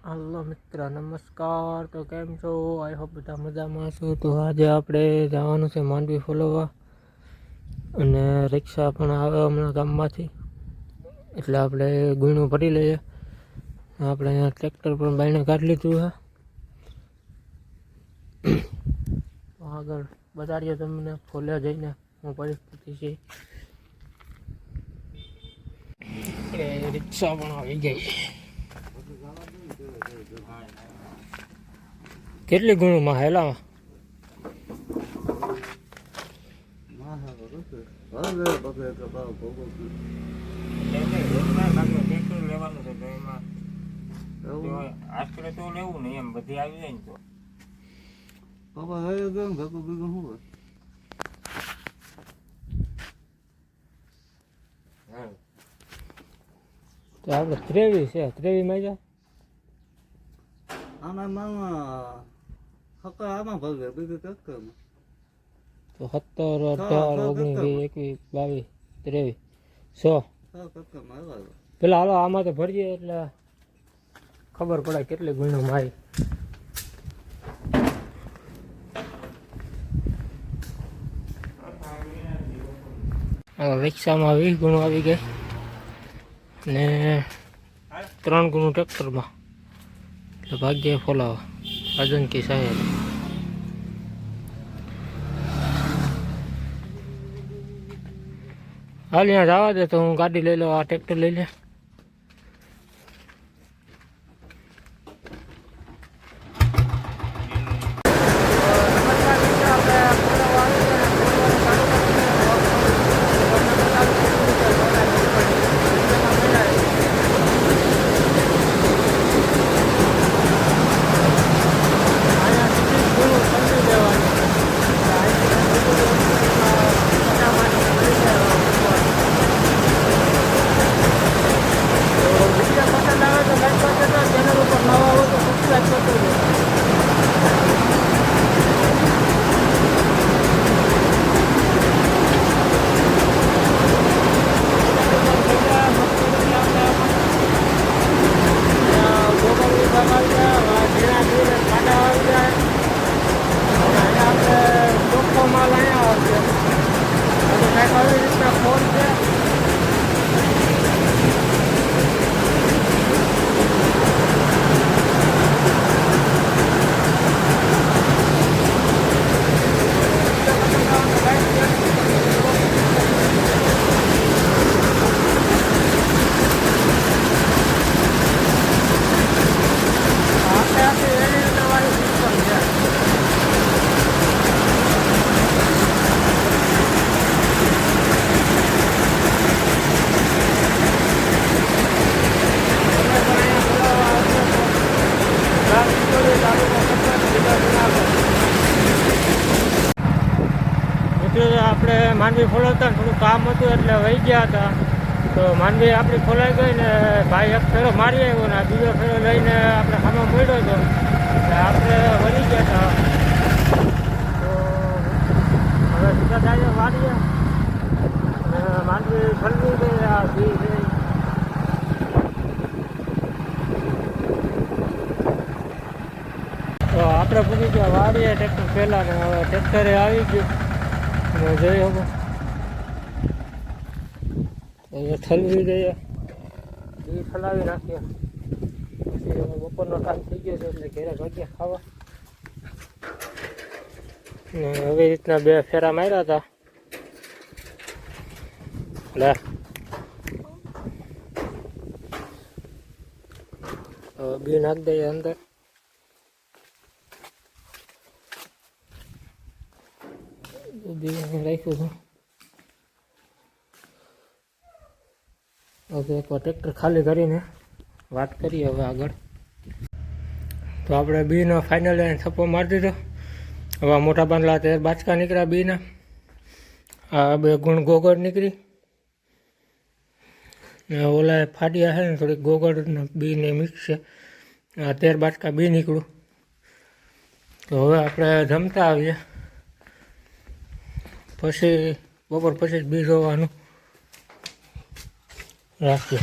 હાલો મિત્ર નમસ્કાર. તો કેમ છો? આઈ હોપ બધા મજામાં છો. તો આજે આપણે જવાનું છે માંડવી ફોલવવા, અને રિક્ષા પણ આવે હમણાં ગામમાંથી, એટલે આપણે ગુણું ભરી લઈએ. આપણે અહીંયા ટ્રેક્ટર પણ બાયણે કાઢી લીધું છે. આગળ બતાડીએ તમને ફોલે જઈને હું પરિસ્થિતિ છે. રિક્ષા પણ આવી ગઈ. કેટલી ગુણમાં હેલામાં લેવાનું છે, તો એમાં આશરે તો લેવું નહીં, એમ બધી આવી જાય ને તો આપણે 23 છે. 23 માં જાય તો 17, 18, 19, 20, 21, 22, 23, 100 પેલા હાલો આમાં તો ભરીએ એટલે ખબર પડે કેટલી ગુણો મારી. રિક્ષામાં 20 ગુણો આવી ગઈ ને 3 ગુણો ટ્રેક્ટરમાં, એટલે ભાગ્ય ફોલાવા અજન કી સાહેબ. હાલ અહીંયા જવા દે તો હું ગાડી લઈ લઉં, આ ટ્રેક્ટર લઈ લે. આપણે માંડવી ફોલાવતા થોડું કામ હતું એટલે વહી ગયા હતા. તો માંડવી આપણી ફોલાઈ ગઈ ને ભાઈ એક ફેરો મારી આવ્યો ને બીજો ફેરો લઈને આપણે ખામાં મળ્યો હતો, એટલે આપણે વળી ગયા હતા. તો હવે સીધા જાય વાળીએ અને માંડવી ફરવી ગઈ. આ બી ગઈ તો આપણે પૂછી ગયા વાળીએ ટ્રેક્ટર પહેલાં, ને હવે ટ્રેક્ટરે આવી ગયું. જોઈ હવે ઠલવી દઈએ, બી ઠલાવી નાખીએ. પછી બપોરનો ટાઈમ થઈ ગયો છે એટલે ઘરે ભાગ્યા ખાવા. ને આવી રીતના 2 ફેરા માર્યા હતા. લે હવે બી નાખી દઈએ અંદર. રાખ્યું હતું. હવે એકવાર ટ્રેક્ટર ખાલી કરીને વાત કરીએ હવે આગળ. તો આપણે બીનો ફાઇનલ થપ્પો મારી દીધો. હવે મોટા પાંદલા 13 બાચકા નીકળ્યા બીના. આ 2 ગુણ ગોગળ નીકળી ને ઓલા ફાટ્યા છે ને થોડીક ગોગળ ને બી ને મિક્સ છે. આ 13 બાચકા બી નીકળ્યું. તો હવે આપણે જમતા આવીએ, પછી બપોર પછી બી જોવાનું રાખીએ.